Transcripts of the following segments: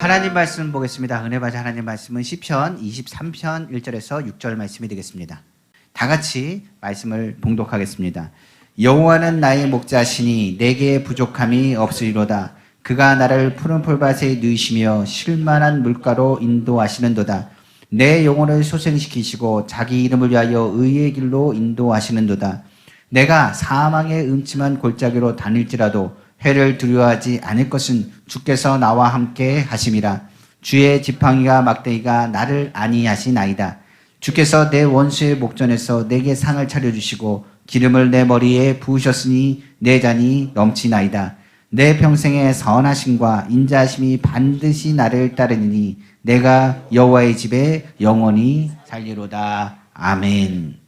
하나님 말씀 보겠습니다. 은혜 받은 하나님 말씀은 시편 23편 1절에서 6절 말씀이 되겠습니다. 다 같이 말씀을 봉독하겠습니다. 여호와는 나의 목자시니 내게 부족함이 없으리로다. 그가 나를 푸른 풀밭에 누이시며 쉴만한 물가로 인도하시는도다. 내 영혼을 소생시키시고 자기 이름을 위하여 의의 길로 인도하시는도다. 내가 사망의 음침한 골짜기로 다닐지라도 해를 두려워하지 않을 것은 주께서 나와 함께 하심이라. 주의 지팡이가 막대기가 나를 안위하시나이다. 주께서 내 원수의 목전에서 내게 상을 차려주시고 기름을 내 머리에 부으셨으니 내 잔이 넘치나이다. 내 평생의 선하심과 인자하심이 반드시 나를 따르니 내가 여호와의 집에 영원히 살리로다. 아멘.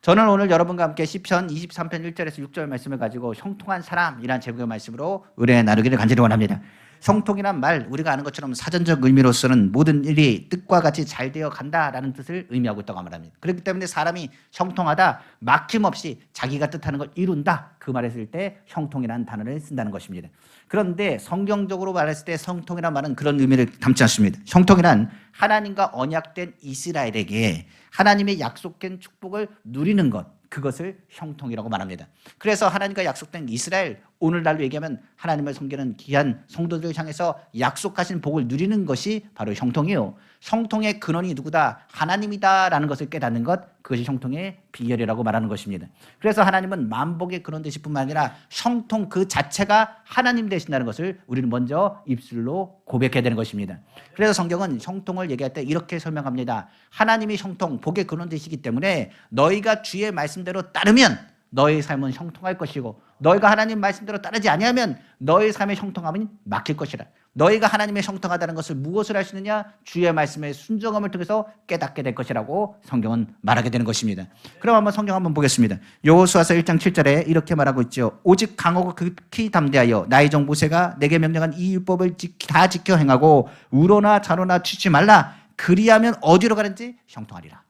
저는 오늘 여러분과 함께 시편 23편 1절에서 6절 말씀을 가지고 형통한 사람이란 제목의 말씀으로 은혜 나누기를 간절히 원합니다. 형통이란 말, 우리가 아는 것처럼 사전적 의미로서는 모든 일이 뜻과 같이 잘 되어 간다라는 뜻을 의미하고 있다고 말합니다. 그렇기 때문에 사람이 형통하다, 막힘없이 자기가 뜻하는 걸 이룬다, 그 말을 쓸 때 형통이라는 단어를 쓴다는 것입니다. 그런데 성경적으로 말했을 때 형통이란 말은 그런 의미를 담지 않습니다. 형통이란 하나님과 언약된 이스라엘에게 하나님의 약속된 축복을 누리는 것, 그것을 형통이라고 말합니다. 그래서 하나님과 약속된 이스라엘, 오늘날로 얘기하면 하나님을 섬기는 귀한 성도들을 향해서 약속하신 복을 누리는 것이 바로 형통이에요. 형통의 근원이 누구다? 하나님이다라는 것을 깨닫는 것, 그것이 형통의 비결이라고 말하는 것입니다. 그래서 하나님은 만복의 근원 되실 뿐만 아니라 형통 그 자체가 하나님 되신다는 것을 우리는 먼저 입술로 고백해야 되는 것입니다. 그래서 성경은 형통을 얘기할 때 이렇게 설명합니다. 하나님이 형통, 복의 근원 되시기 때문에 너희가 주의 말씀대로 따르면 너의 삶은 형통할 것이고, 너희가 하나님 말씀대로 따르지 아니하면 너의 삶의 형통함은 막힐 것이라. 너희가 하나님의 형통하다는 것을 무엇을 할 수 있느냐? 주의 말씀의 순종함을 통해서 깨닫게 될 것이라고 성경은 말하게 되는 것입니다. 그럼 한번 성경 한번 보겠습니다. 여호수아서 1장 7절에 이렇게 말하고 있죠. 오직 강하고 극히 담대하여 나의 종 모세가 내게 명령한 이 율법을 다 지켜 행하고 우로나 좌로나 치지 말라. 그리하면 어디로 가는지 형통하리라.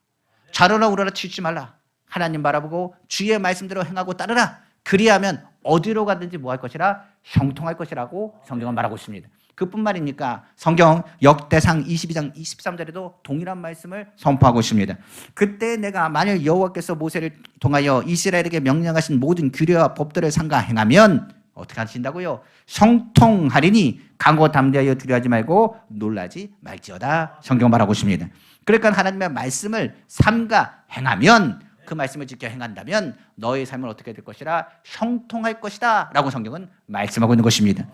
좌로나 우로나 치지 말라. 하나님 바라보고 주의 말씀대로 행하고 따르라. 그리하면 어디로 가든지 뭐 할 것이라? 형통할 것이라고 성경은 말하고 있습니다. 그뿐만입니까? 성경 역대상 22장 23절에도 동일한 말씀을 선포하고 있습니다. 그때 내가 만일 여호와께서 모세를 통하여 이스라엘에게 명령하신 모든 규례와 법들을 삼가 행하면 어떻게 하신다고요? 형통하리니 강고 담대하여 두려워하지 말고 놀라지 말지어다. 성경 말하고 있습니다. 그러니까 하나님의 말씀을 삼가 행하면, 그 말씀을 지켜 행한다면 너의 삶은 어떻게 될 것이라? 형통할 것이다 라고 성경은 말씀하고 있는 것입니다.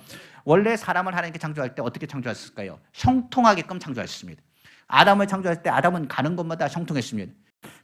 원래 사람을 하나님께 창조할 때 어떻게 창조하셨을까요? 형통하게끔 창조하셨습니다. 아담을 창조할 때 아담은 가는 곳마다 형통했습니다.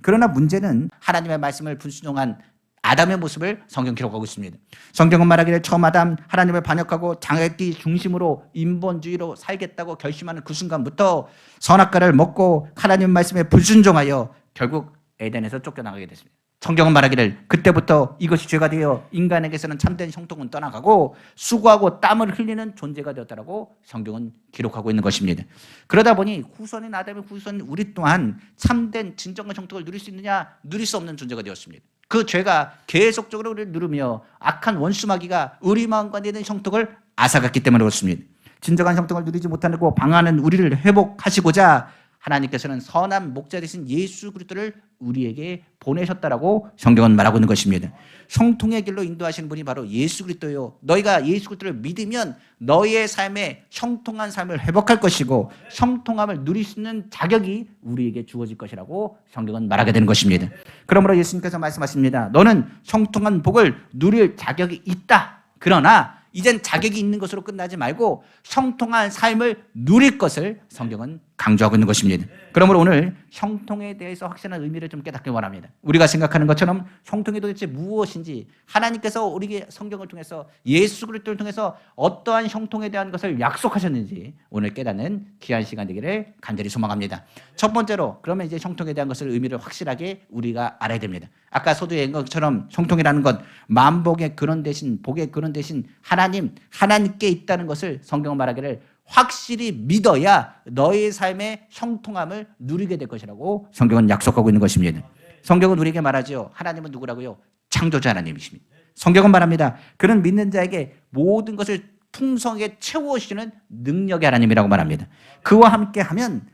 그러나 문제는 하나님의 말씀을 불순종한 아담의 모습을 성경 기록하고 있습니다. 성경은 말하기를 처음 아담 하나님을 반역하고 자기 중심으로 인본주의로 살겠다고 결심하는 그 순간부터 선악과를 먹고 하나님 말씀에 불순종하여 결국 에덴에서 쫓겨나가게 됐습니다. 성경은 말하기를 그때부터 이것이 죄가 되어 인간에게서는 참된 형통은 떠나가고 수고하고 땀을 흘리는 존재가 되었다라고 성경은 기록하고 있는 것입니다. 그러다 보니 후손인 아담의 후손인 우리 또한 참된 진정한 형통을 누릴 수 있느냐? 누릴 수 없는 존재가 되었습니다. 그 죄가 계속적으로 우리를 누르며 악한 원수마귀가 우리 마음과 내는 형통을 앗아갔기 때문에 그렇습니다. 진정한 형통을 누리지 못하고 방하는 우리를 회복하시고자 하나님께서는 선한 목자 되신 예수 그리스도를 우리에게 보내셨다라고 성경은 말하고 있는 것입니다. 형통의 길로 인도하시는 분이 바로 예수 그리스도예요. 너희가 예수 그리스도를 믿으면 너희의 삶에 형통한 삶을 회복할 것이고 형통함을 누릴 수 있는 자격이 우리에게 주어질 것이라고 성경은 말하게 되는 것입니다. 그러므로 예수님께서 말씀하십니다. 너는 형통한 복을 누릴 자격이 있다. 그러나 이젠 자격이 있는 것으로 끝나지 말고 형통한 삶을 누릴 것을 성경은 강조하고 있는 것입니다. 그러므로 오늘 형통에 대해서 확실한 의미를 좀 깨닫기 원합니다. 우리가 생각하는 것처럼 형통이 도대체 무엇인지, 하나님께서 우리에게 성경을 통해서 예수 그리스도를 통해서 어떠한 형통에 대한 것을 약속하셨는지 오늘 깨닫는 귀한 시간 되기를 간절히 소망합니다. 첫 번째로 그러면 이제 형통에 대한 것을 의미를 확실하게 우리가 알아야 됩니다. 아까 서두에 얘기한 것처럼 형통이라는 것, 만복의 근원 대신 복의 근원 대신 하나님께 있다는 것을 성경은 말하기를 확실히 믿어야 너의 삶의 형통함을 누리게 될 것이라고 성경은 약속하고 있는 것입니다. 성경은 우리에게 말하죠. 하나님은 누구라고요? 창조자 하나님이십니다. 성경은 말합니다. 그는 믿는 자에게 모든 것을 풍성하게 채워주시는 능력의 하나님이라고 말합니다. 그와 함께하면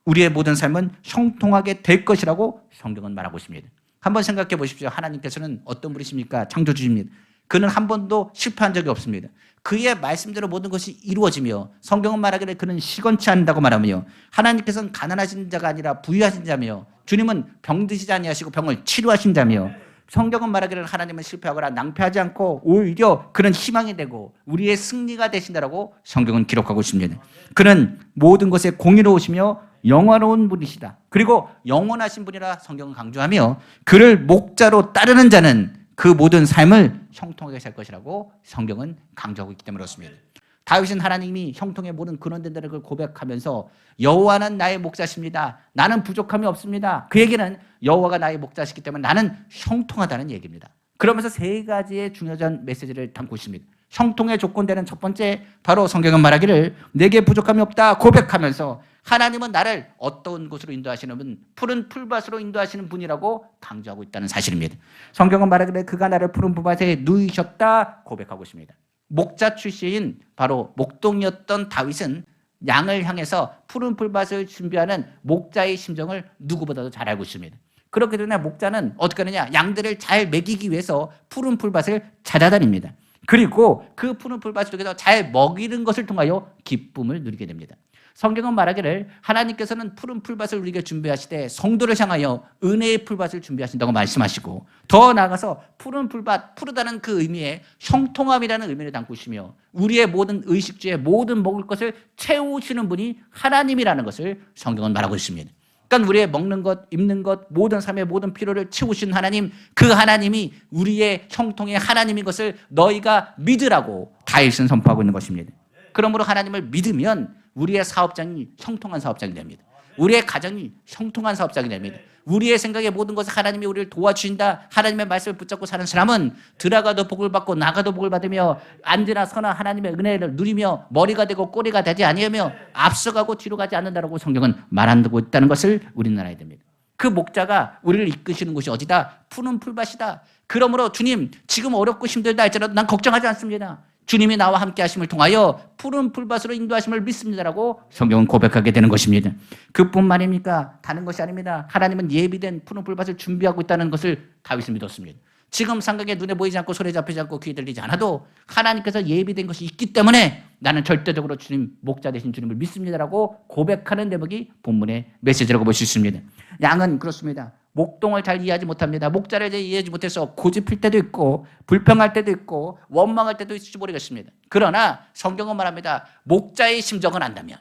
우리의 모든 삶은 형통하게 될 것이라고 성경은 말하고 있습니다. 한번 생각해 보십시오. 하나님께서는 어떤 분이십니까? 창조주십니다. 그는 한 번도 실패한 적이 없습니다. 그의 말씀대로 모든 것이 이루어지며 성경은 말하기를 그는 시건치 않는다고 말하며 하나님께서는 가난하신 자가 아니라 부유하신 자며 주님은 병드시지 아니하시고 병을 치료하신 자며 성경은 말하기를 하나님은 실패하거나 낭패하지 않고 오히려 그는 희망이 되고 우리의 승리가 되신다라고 성경은 기록하고 있습니다. 그는 모든 것에 공의로우시며 영화로운 분이시다. 그리고 영원하신 분이라 성경은 강조하며 그를 목자로 따르는 자는 그 모든 삶을 형통하게 살 것이라고 성경은 강조하고 있기 때문에 그렇습니다. 다윗은 하나님이 형통의 모든 근원된다는 걸 고백하면서 여호와는 나의 목자십니다. 나는 부족함이 없습니다. 그 얘기는 여호와가 나의 목자시기 때문에 나는 형통하다는 얘기입니다. 그러면서 세 가지의 중요한 메시지를 담고 있습니다. 형통의 조건 되는 첫 번째, 바로 성경은 말하기를 내게 부족함이 없다 고백하면서 하나님은 나를 어떤 곳으로 인도하시는 분, 푸른 풀밭으로 인도하시는 분이라고 강조하고 있다는 사실입니다. 성경은 말하기를 그가 나를 푸른 풀밭에 누이셨다 고백하고 있습니다. 목자 출신인 바로 목동이었던 다윗은 양을 향해서 푸른 풀밭을 준비하는 목자의 심정을 누구보다도 잘 알고 있습니다. 그렇기 때문에 목자는 어떻게 하느냐, 양들을 잘 먹이기 위해서 푸른 풀밭을 찾아다닙니다. 그리고 그 푸른 풀밭 속에서 잘 먹이는 것을 통하여 기쁨을 누리게 됩니다. 성경은 말하기를 하나님께서는 푸른 풀밭을 우리에게 준비하시되 성도를 향하여 은혜의 풀밭을 준비하신다고 말씀하시고, 더 나아가서 푸른 풀밭, 푸르다는 그 의미에 형통함이라는 의미를 담고 있으며 우리의 모든 의식주의 모든 먹을 것을 채우시는 분이 하나님이라는 것을 성경은 말하고 있습니다. 그러니까 우리의 먹는 것, 입는 것, 모든 삶의 모든 필요를 채우신 하나님, 그 하나님이 우리의 형통의 하나님인 것을 너희가 믿으라고 다윗은 선포하고 있는 것입니다. 그러므로 하나님을 믿으면 우리의 사업장이 형통한 사업장이 됩니다. 우리의 가정이 형통한 사업장이 됩니다. 우리의 생각에 모든 것을 하나님이 우리를 도와주신다, 하나님의 말씀을 붙잡고 사는 사람은 들어가도 복을 받고 나가도 복을 받으며 안드나 선한 하나님의 은혜를 누리며 머리가 되고 꼬리가 되지 아니하며 앞서가고 뒤로 가지 않는다라고 성경은 말하고 있다는 것을 우리는 알아야 됩니다. 그 목자가 우리를 이끄시는 곳이 어디다? 푸른 풀밭이다. 그러므로 주님, 지금 어렵고 힘들다 할지라도 난 걱정하지 않습니다. 주님이 나와 함께 하심을 통하여 푸른 풀밭으로 인도하심을 믿습니다라고 성경은 고백하게 되는 것입니다. 그뿐만입니까? 다른 것이 아닙니다. 하나님은 예비된 푸른 풀밭을 준비하고 있다는 것을 다윗은 믿었습니다. 지금 상황에 눈에 보이지 않고 손에 잡히지 않고 귀에 들리지 않아도 하나님께서 예비된 것이 있기 때문에 나는 절대적으로 주님, 목자 되신 주님을 믿습니다라고 고백하는 대목이 본문의 메시지라고 볼 수 있습니다. 양은 그렇습니다. 목동을 잘 이해하지 못합니다. 목자를 잘 이해하지 못해서 고집필 때도 있고 불평할 때도 있고 원망할 때도 있을지 모르겠습니다. 그러나 성경은 말합니다. 목자의 심정을 안다면,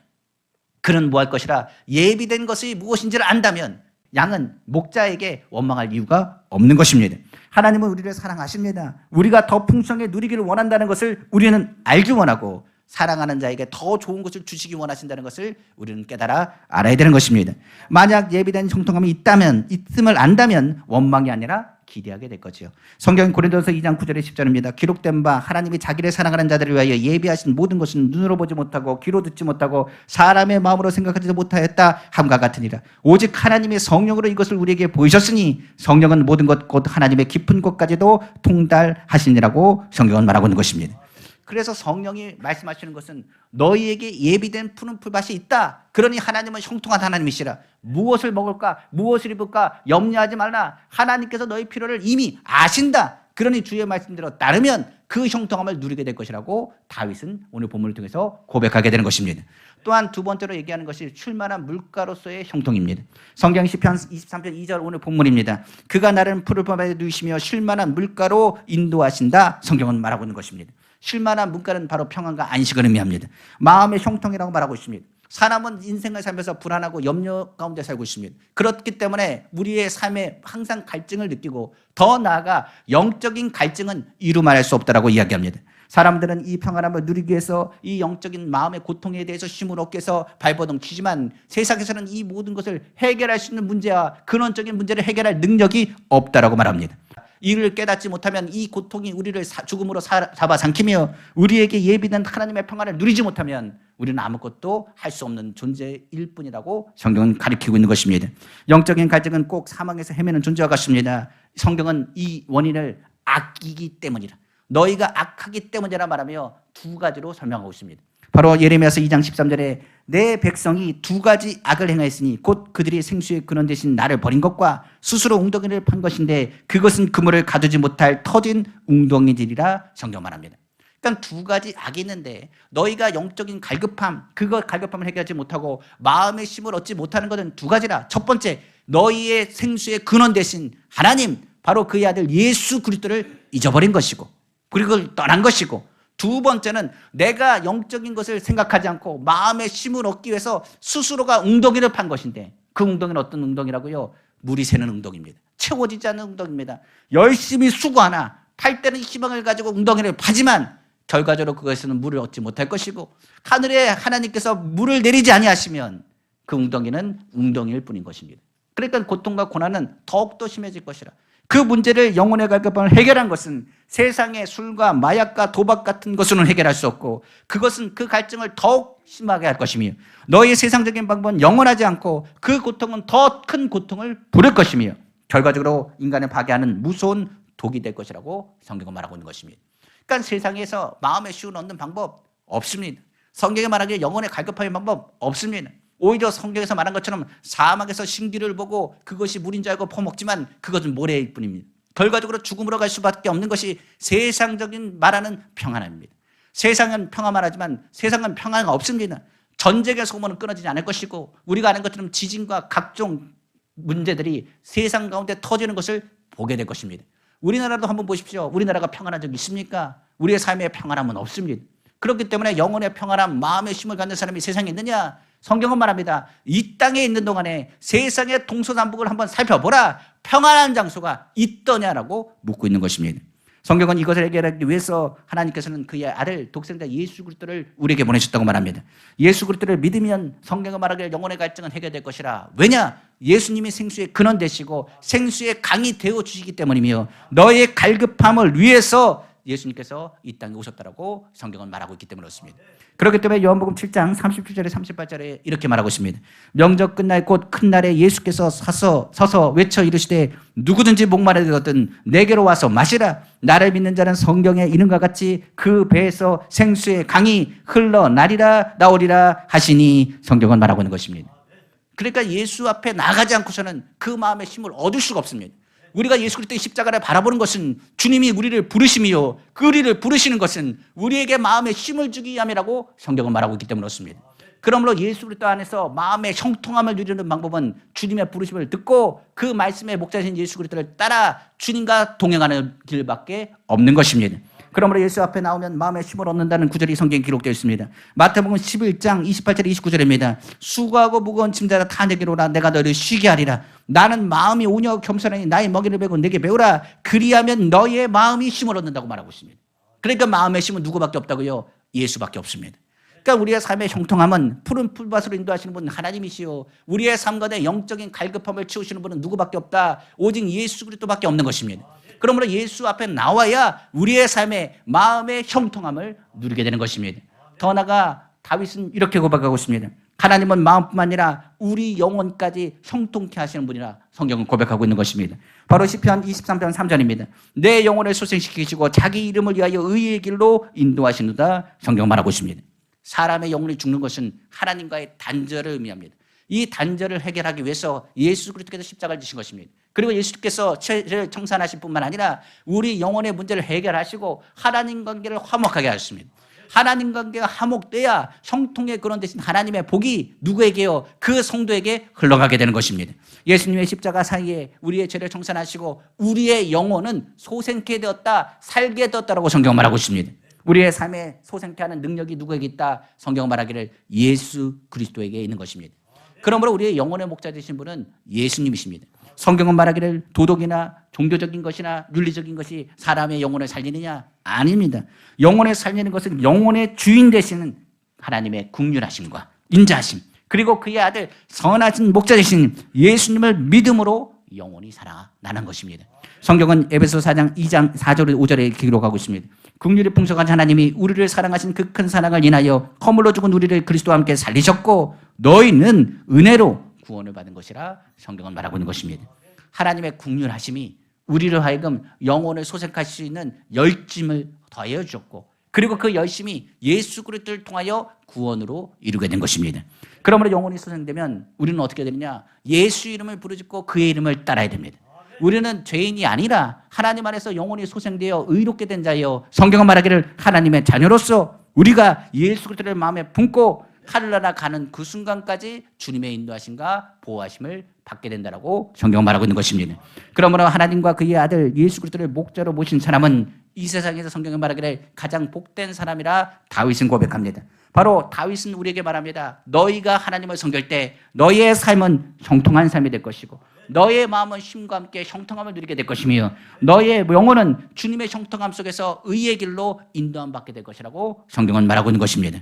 그는 뭐 할 것이라 예비된 것이 무엇인지를 안다면 양은 목자에게 원망할 이유가 없는 것입니다. 하나님은 우리를 사랑하십니다. 우리가 더 풍성하게 누리기를 원한다는 것을 우리는 알기 원하고 사랑하는 자에게 더 좋은 것을 주시기 원하신다는 것을 우리는 깨달아 알아야 되는 것입니다. 만약 예비된 형통함이 있음을 안다면 원망이 아니라 기대하게 될 거지요. 성경 고린도서 2장 9절에 10절입니다. 기록된 바 하나님이 자기를 사랑하는 자들을 위하여 예비하신 모든 것은 눈으로 보지 못하고 귀로 듣지 못하고 사람의 마음으로 생각하지도 못하였다 함과 같으니라. 오직 하나님의 성령으로 이것을 우리에게 보이셨으니 성령은 모든 것 곧 하나님의 깊은 곳까지도 통달하시니라고 성경은 말하고 있는 것입니다. 그래서 성령이 말씀하시는 것은 너희에게 예비된 푸른 풀밭이 있다. 그러니 하나님은 형통한 하나님이시라. 무엇을 먹을까? 무엇을 입을까? 염려하지 말라. 하나님께서 너희 필요를 이미 아신다. 그러니 주의 말씀대로 따르면 그 형통함을 누리게 될 것이라고 다윗은 오늘 본문을 통해서 고백하게 되는 것입니다. 또한 두 번째로 얘기하는 것이 쉴만한 물가로서의 형통입니다. 성경 시편 23편 2절 오늘 본문입니다. 그가 나를 푸른 풀밭에 누이시며 쉴만한 물가로 인도하신다. 성경은 말하고 있는 것입니다. 쉴만한 물가는 바로 평안과 안식을 의미합니다. 마음의 형통이라고 말하고 있습니다. 사람은 인생을 살면서 불안하고 염려 가운데 살고 있습니다. 그렇기 때문에 우리의 삶에 항상 갈증을 느끼고 더 나아가 영적인 갈증은 이루 말할 수 없다라고 이야기합니다. 사람들은 이 평안함을 누리기 위해서 이 영적인 마음의 고통에 대해서 힘을 얻기 위해서 발버둥 치지만 세상에서는 이 모든 것을 해결할 수 있는 문제와 근원적인 문제를 해결할 능력이 없다라고 말합니다. 이를 깨닫지 못하면 이 고통이 우리를 죽음으로 잡아삼키며 우리에게 예비된 하나님의 평안을 누리지 못하면 우리는 아무것도 할 수 없는 존재일 뿐이라고 성경은 가리키고 있는 것입니다. 영적인 갈증은 꼭 사망에서 헤매는 존재와 같습니다. 성경은 이 원인을 악이기 때문이라, 너희가 악하기 때문이라 말하며 두 가지로 설명하고 있습니다. 바로 예레미야서 2장 13절에 내 백성이 두 가지 악을 행하였으니 곧 그들이 생수의 근원 대신 나를 버린 것과 스스로 웅덩이를 판 것인데 그것은 그물을 가두지 못할 터진 웅덩이들이라 성경 말합니다. 그러니까 두 가지 악이 있는데 너희가 영적인 갈급함, 그거 갈급함을 해결하지 못하고 마음의 힘을 얻지 못하는 것은 두 가지라. 첫 번째, 너희의 생수의 근원 대신 하나님, 바로 그의 아들 예수 그리스도를 잊어버린 것이고 그리고 그걸 떠난 것이고, 두 번째는 내가 영적인 것을 생각하지 않고 마음의 힘을 얻기 위해서 스스로가 웅덩이를 판 것인데, 그 웅덩이는 어떤 웅덩이라고요? 물이 새는 웅덩이입니다. 채워지지 않는 웅덩이입니다. 열심히 수고하나 팔 때는 희망을 가지고 웅덩이를 파지만 결과적으로 그것에서는 물을 얻지 못할 것이고, 하늘에 하나님께서 물을 내리지 아니하시면 그 웅덩이는 웅덩이일 뿐인 것입니다. 그러니까 고통과 고난은 더욱더 심해질 것이라. 그 문제를 영혼의 갈급함을 해결한 것은 세상의 술과 마약과 도박 같은 것으로는 해결할 수 없고, 그것은 그 갈증을 더욱 심하게 할 것이며, 너의 세상적인 방법은 영원하지 않고 그 고통은 더 큰 고통을 부를 것이며, 결과적으로 인간을 파괴하는 무서운 독이 될 것이라고 성경은 말하고 있는 것입니다. 그러니까 세상에서 마음의 쉬운 얻는 방법 없습니다. 성경에 말하기에 영혼의 갈급함의 방법 없습니다. 오히려 성경에서 말한 것처럼 사막에서 신기를 보고 그것이 물인 줄 알고 퍼먹지만 그것은 모래일 뿐입니다. 결과적으로 죽음으로 갈 수밖에 없는 것이 세상적인 말하는 평안입니다. 세상은 평화 말하지만 세상은 평화가 없습니다. 전쟁의 소문은 끊어지지 않을 것이고, 우리가 아는 것처럼 지진과 각종 문제들이 세상 가운데 터지는 것을 보게 될 것입니다. 우리나라도 한번 보십시오. 우리나라가 평안한 적이 있습니까? 우리의 삶에 평안함은 없습니다. 그렇기 때문에 영혼의 평안함, 마음의 힘을 갖는 사람이 세상에 있느냐? 성경은 말합니다. 이 땅에 있는 동안에 세상의 동서남북을 한번 살펴보라. 평안한 장소가 있더냐라고 묻고 있는 것입니다. 성경은 이것을 해결하기 위해서 하나님께서는 그의 아들 독생자 예수 그리스도를 우리에게 보내셨다고 말합니다. 예수 그리스도를 믿으면 성경은 말하기를 영혼의 갈증은 해결될 것이라. 왜냐? 예수님이 생수의 근원 되시고 생수의 강이 되어 주시기 때문이며, 너의 갈급함을 위해서 예수님께서 이 땅에 오셨다라고 성경은 말하고 있기 때문에 그렇습니다. 그렇기 때문에 요한복음 7장 37절에 38절에 이렇게 말하고 있습니다. 명절 끝날 곧 큰 날에 예수께서 서서 외쳐 이르시되 누구든지 목마르거든 내게로 와서 마시라. 나를 믿는 자는 성경에 이른과 같이 그 배에서 생수의 강이 흘러나리라 나오리라 하시니, 성경은 말하고 있는 것입니다. 그러니까 예수 앞에 나가지 않고서는 그 마음의 힘을 얻을 수가 없습니다. 우리가 예수 그리스도의 십자가를 바라보는 것은 주님이 우리를 부르심이요, 그 우리를 부르시는 것은 우리에게 마음의 힘을 주기 위함이라고 성경은 말하고 있기 때문에 그렇습니다. 그러므로 예수 그리스도 안에서 마음의 형통함을 누리는 방법은 주님의 부르심을 듣고 그 말씀의 목자신 예수 그리스도를 따라 주님과 동행하는 길밖에 없는 것입니다. 그러므로 예수 앞에 나오면 마음의 힘을 얻는다는 구절이 성경에 기록되어 있습니다. 마태복음 11장 28절 29절입니다. 수고하고 무거운 짐자라 다 내게로 오라. 내가 너를 쉬게 하리라. 나는 마음이 온유하고 겸손하니 나의 먹이를 베고 내게 배우라. 그리하면 너의 마음이 힘을 얻는다고 말하고 있습니다. 그러니까 마음의 힘은 누구밖에 없다고요? 예수밖에 없습니다. 그러니까 우리의 삶의 형통함은 푸른 풀밭으로 인도하시는 분은 하나님이시요, 우리의 삶 가운데 영적인 갈급함을 채우시는 분은 누구밖에 없다? 오직 예수 그리스도밖에 없는 것입니다. 그러므로 예수 앞에 나와야 우리의 삶의 마음의 형통함을 누리게 되는 것입니다. 더 나아가 다윗은 이렇게 고백하고 있습니다. 하나님은 마음뿐만 아니라 우리 영혼까지 형통케 하시는 분이라 성경은 고백하고 있는 것입니다. 바로 시편 23편 3절입니다. 내 영혼을 소생시키시고 자기 이름을 위하여 의의 길로 인도하시는다, 성경 말하고 있습니다. 사람의 영혼이 죽는 것은 하나님과의 단절을 의미합니다. 이 단절을 해결하기 위해서 예수 그리스도께서 십자가를 지신 것입니다. 그리고 예수께서 죄를 청산하실 뿐만 아니라 우리 영혼의 문제를 해결하시고 하나님 관계를 화목하게 하셨습니다. 하나님 관계가 화목돼야 형통의 근원 되신 하나님의 복이 누구에게요? 그 성도에게 흘러가게 되는 것입니다. 예수님의 십자가 사이에 우리의 죄를 청산하시고 우리의 영혼은 소생케 되었다, 살게 되었다라고 성경 말하고 있습니다. 우리의 삶에 소생케 하는 능력이 누구에게 있다? 성경 말하기를 예수 그리스도에게 있는 것입니다. 그러므로 우리의 영혼의 목자 되신 분은 예수님이십니다. 성경은 말하기를 도덕이나 종교적인 것이나 윤리적인 것이 사람의 영혼을 살리느냐? 아닙니다. 영혼을 살리는 것은 영혼의 주인 되시는 하나님의 긍휼하심과 인자하심, 그리고 그의 아들 선하신 목자 되신 예수님을 믿음으로 영혼이 살아나는 것입니다. 성경은 에베소 4장 2장 4절 5절에 기록하고 있습니다. 긍휼이 풍성한 하나님이 우리를 사랑하신 그 큰 사랑을 인하여 허물로 죽은 우리를 그리스도와 함께 살리셨고 너희는 은혜로 구원을 받은 것이라 성경은 말하고 있는 것입니다. 하나님의 긍휼하심이 우리를 하여금 영혼을 소생할 수 있는 열심을 더하여 주셨고, 그리고 그 열심이 예수 그리스도를 통하여 구원으로 이루게 된 것입니다. 그러므로 영혼이 소생되면 우리는 어떻게 되느냐? 예수 이름을 부르짖고 그의 이름을 따라야 됩니다. 우리는 죄인이 아니라 하나님 안에서 영혼이 소생되어 의롭게 된 자여, 성경은 말하기를 하나님의 자녀로서 우리가 예수 그리스도를 마음에 품고 하늘나라 가는 그 순간까지 주님의 인도하심과 보호하심을 받게 된다라고 성경은 말하고 있는 것입니다. 그러므로 하나님과 그의 아들 예수 그리스도를 목자로 모신 사람은 이 세상에서 성경에 말하기를 가장 복된 사람이라 다윗은 고백합니다. 바로 다윗은 우리에게 말합니다. 너희가 하나님을 섬길 때 너희의 삶은 형통한 삶이 될 것이고, 너희의 마음은 쉼과 함께 형통함을 누리게 될 것이며, 너희의 영혼은 주님의 형통함 속에서 의의 길로 인도함 받게 될 것이라고 성경은 말하고 있는 것입니다.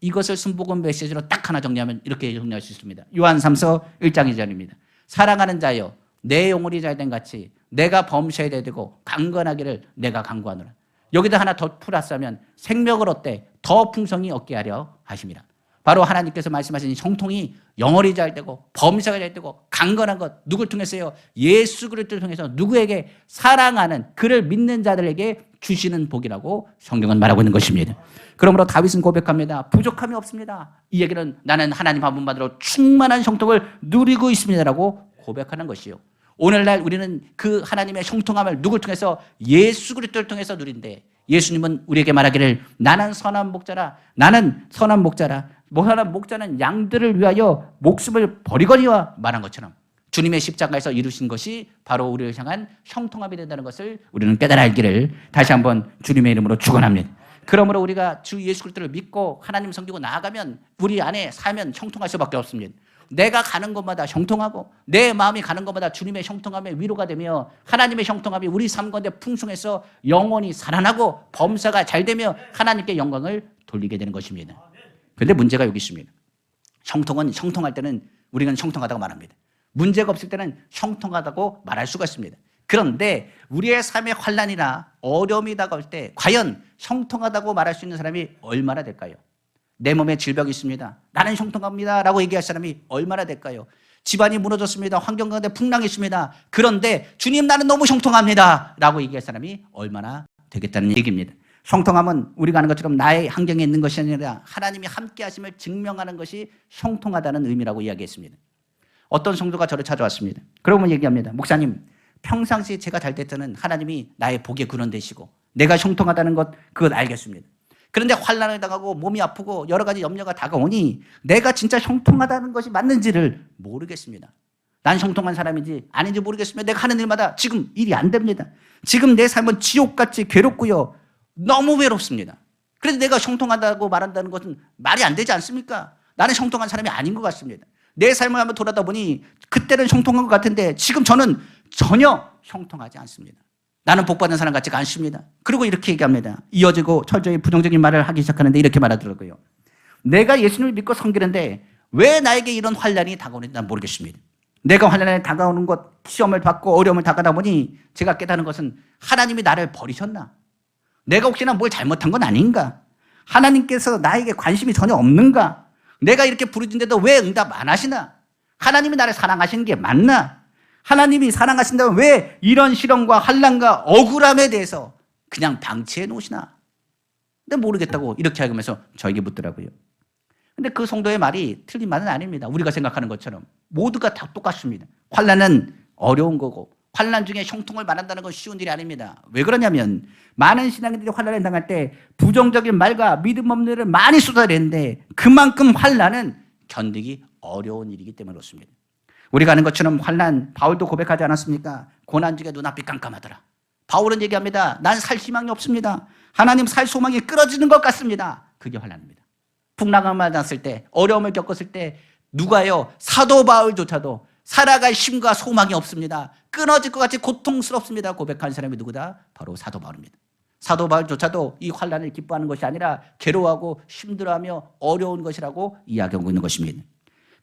이것을 순복음 메시지로 딱 하나 정리하면 이렇게 정리할 수 있습니다. 요한 3서 1장 2절입니다. 사랑하는 자여, 내 영혼이 잘된 같이 내가 범죄해야 되고 강건하기를 내가 강구하노라. 여기다 하나 더 플러스하면 생명을 얻되 더 풍성히 얻게 하려 하심이라. 바로 하나님께서 말씀하신 형통이 영혼이 잘되고 범죄가 잘되고 강건한 것, 누굴 통해서요? 예수 그리스도를 통해서 누구에게? 사랑하는 그를 믿는 자들에게 주시는 복이라고 성경은 말하고 있는 것입니다. 그러므로 다윗은 고백합니다. 부족함이 없습니다. 이 얘기는 나는 하나님 한 분만으로 충만한 형통을 누리고 있습니다라고 고백하는 것이요. 오늘날 우리는 그 하나님의 형통함을 누굴 통해서? 예수 그리스도를 통해서 누린데, 예수님은 우리에게 말하기를 나는 선한 목자라, 나는 선한 목자라. 선한 목자는 양들을 위하여 목숨을 버리거니와 말한 것처럼 주님의 십자가에서 이루신 것이 바로 우리를 향한 형통함이 된다는 것을 우리는 깨달아 알기를 다시 한번 주님의 이름으로 축원합니다. 그러므로 우리가 주 예수 그리스도를 믿고 하나님 섬기고 나아가면 우리 안에 살면 형통할 수밖에 없습니다. 내가 가는 곳마다 형통하고 내 마음이 가는 곳마다 주님의 형통함에 위로가 되며 하나님의 형통함이 우리 삶 가운데 풍성해서 영혼이 살아나고 범사가 잘 되며 하나님께 영광을 돌리게 되는 것입니다. 그런데 문제가 여기 있습니다. 형통은 형통할 때는 우리는 형통하다고 말합니다. 문제가 없을 때는 형통하다고 말할 수가 있습니다. 그런데 우리의 삶의 환난이나 어려움이 다가올 때 과연 형통하다고 말할 수 있는 사람이 얼마나 될까요? 내 몸에 질병이 있습니다. 나는 형통합니다 라고 얘기할 사람이 얼마나 될까요? 집안이 무너졌습니다. 환경 가운데 풍랑이 있습니다. 그런데 주님 나는 너무 형통합니다 라고 얘기할 사람이 얼마나 되겠다는 얘기입니다. 형통함은 우리가 아는 것처럼 나의 환경에 있는 것이 아니라 하나님이 함께 하심을 증명하는 것이 형통하다는 의미라고 이야기했습니다. 어떤 성도가 저를 찾아왔습니다. 그러면 얘기합니다. 목사님, 평상시에 제가 잘 될 때는 하나님이 나의 복의 근원 되시고 내가 형통하다는 것 그건 알겠습니다. 그런데 환난을 당하고 몸이 아프고 여러 가지 염려가 다가오니 내가 진짜 형통하다는 것이 맞는지를 모르겠습니다. 난 형통한 사람인지 아닌지 모르겠으면 내가 하는 일마다 지금 일이 안 됩니다. 지금 내 삶은 지옥같이 괴롭고요. 너무 외롭습니다. 그래서 내가 형통하다고 말한다는 것은 말이 안 되지 않습니까? 나는 형통한 사람이 아닌 것 같습니다. 내 삶을 한번 돌아다 보니 그때는 형통한 것 같은데 지금 저는 전혀 형통하지 않습니다. 나는 복받은 사람 같지가 않습니다. 그리고 이렇게 얘기합니다. 이어지고 철저히 부정적인 말을 하기 시작하는데 이렇게 말하더라고요. 내가 예수님을 믿고 섬기는데 왜 나에게 이런 환난이 다가오는지 난 모르겠습니다. 내가 환난에 다가오는 것, 시험을 받고 어려움을 당하다 보니 제가 깨달은 것은 하나님이 나를 버리셨나? 내가 혹시나 뭘 잘못한 건 아닌가? 하나님께서 나에게 관심이 전혀 없는가? 내가 이렇게 부르짖는데도 왜 응답 안 하시나? 하나님이 나를 사랑하시는 게 맞나? 하나님이 사랑하신다면 왜 이런 시련과 환난과 억울함에 대해서 그냥 방치해 놓으시나? 근데 모르겠다고 이렇게 하면서 저에게 묻더라고요. 근데 그 성도의 말이 틀린 말은 아닙니다. 우리가 생각하는 것처럼 모두가 다 똑같습니다. 환난은 어려운 거고 환난 중에 형통을 말한다는 건 쉬운 일이 아닙니다. 왜 그러냐면 많은 신앙인들이 환난에 당할 때 부정적인 말과 믿음 없는 일을 많이 쏟아내는데 그만큼 환난은 견디기 어려운 일이기 때문에 그렇습니다. 우리가 아는 것처럼 환난, 바울도 고백하지 않았습니까? 고난 중에 눈앞이 깜깜하더라. 바울은 얘기합니다. 난 살 희망이 없습니다. 하나님 살 소망이 끊어지는 것 같습니다. 그게 환난입니다. 풍랑을 만났을 때, 어려움을 겪었을 때 누가요? 사도 바울조차도 살아갈 힘과 소망이 없습니다. 끊어질 것 같이 고통스럽습니다. 고백한 사람이 누구다? 바로 사도 바울입니다. 사도 바울조차도 이 환난을 기뻐하는 것이 아니라 괴로워하고 힘들어하며 어려운 것이라고 이야기하고 있는 것입니다.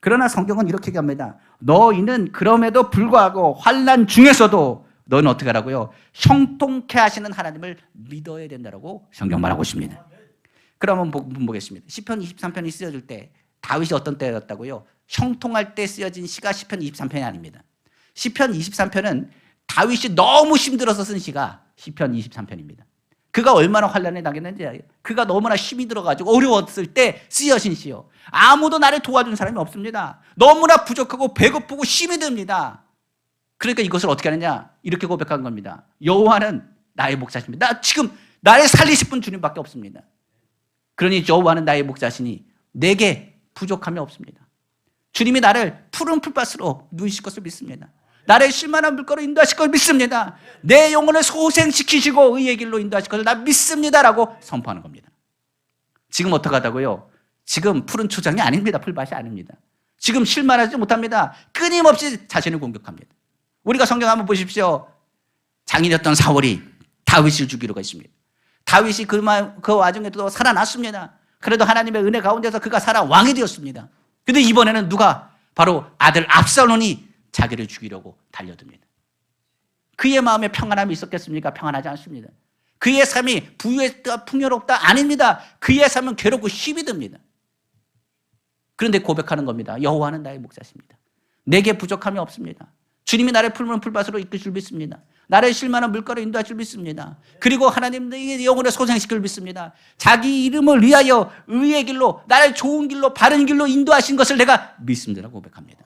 그러나 성경은 이렇게 얘기합니다. 너희는 그럼에도 불구하고 환난 중에서도 너희는 어떻게 하라고요? 형통케 하시는 하나님을 믿어야 된다고 성경 말하고 있습니다. 그러면 보겠습니다. 시편 23편이 쓰여질 때 다윗이 어떤 때였다고요? 형통할 때 쓰여진 시가 시편 23편이 아닙니다. 시편 23편은 다윗이 너무 힘들어서 쓴 시가 시편 23편입니다. 그가 얼마나 환난에 당했는지 그가 너무나 힘이 들어가지고 어려웠을 때 쓰여진 시요. 아무도 나를 도와준 사람이 없습니다. 너무나 부족하고 배고프고 힘이 듭니다. 그러니까 이것을 어떻게 하느냐 이렇게 고백한 겁니다. 여호와는 나의 목자십니다. 나 지금 나를 살리실 분 주님밖에 없습니다. 그러니 여호와는 나의 목자시니 내게 부족함이 없습니다. 주님이 나를 푸른 풀밭으로 누이실 것을 믿습니다. 나를 쉴만한 물가로 인도하실 것을 믿습니다. 내 영혼을 소생시키시고 의의 길로 인도하실 것을 나 믿습니다라고 선포하는 겁니다. 지금 어떡하다고요? 지금 푸른 초장이 아닙니다. 풀밭이 아닙니다. 지금 쉴만하지 못합니다. 끊임없이 자신을 공격합니다. 우리가 성경 한번 보십시오. 장인이었던 사울이 다윗을 죽이려고 했습니다. 다윗이 그 와중에도 살아났습니다. 그래도 하나님의 은혜 가운데서 그가 살아 왕이 되었습니다. 근데 이번에는 누가? 바로 아들 압살론이 자기를 죽이려고 달려듭니다. 그의 마음에 평안함이 있었겠습니까? 평안하지 않습니다. 그의 삶이 부유했다 풍요롭다 아닙니다. 그의 삶은 괴롭고 힘이 듭니다. 그런데 고백하는 겁니다. 여호와는 나의 목자십니다. 내게 부족함이 없습니다. 주님이 나를 푸른 풀밭으로 이끌 줄 믿습니다. 나를 쉴만한 물가로 인도할 줄 믿습니다. 그리고 하나님 내 영혼을 소생시킬 줄 믿습니다. 자기 이름을 위하여 의의 길로 나를 좋은 길로 바른 길로 인도하신 것을 내가 믿습니다라고 고백합니다.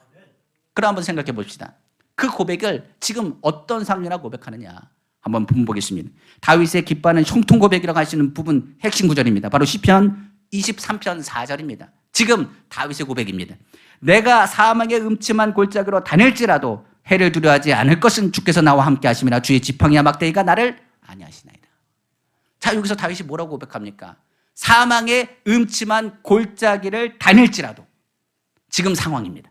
그럼 한번 생각해 봅시다. 그 고백을 지금 어떤 상황이나 고백하느냐 한번 보겠습니다. 다윗의 기뻐하는 형통 고백이라고 하시는 부분 핵심 구절입니다. 바로 시편 23편 4절입니다. 지금 다윗의 고백입니다. 내가 사망의 음침한 골짜기로 다닐지라도 해를 두려워하지 않을 것은 주께서 나와 함께 하심이라 주의 지팡이와 막대기가 나를 안위하시나이다. 자, 여기서 다윗이 뭐라고 고백합니까? 사망의 음침한 골짜기를 다닐지라도 지금 상황입니다.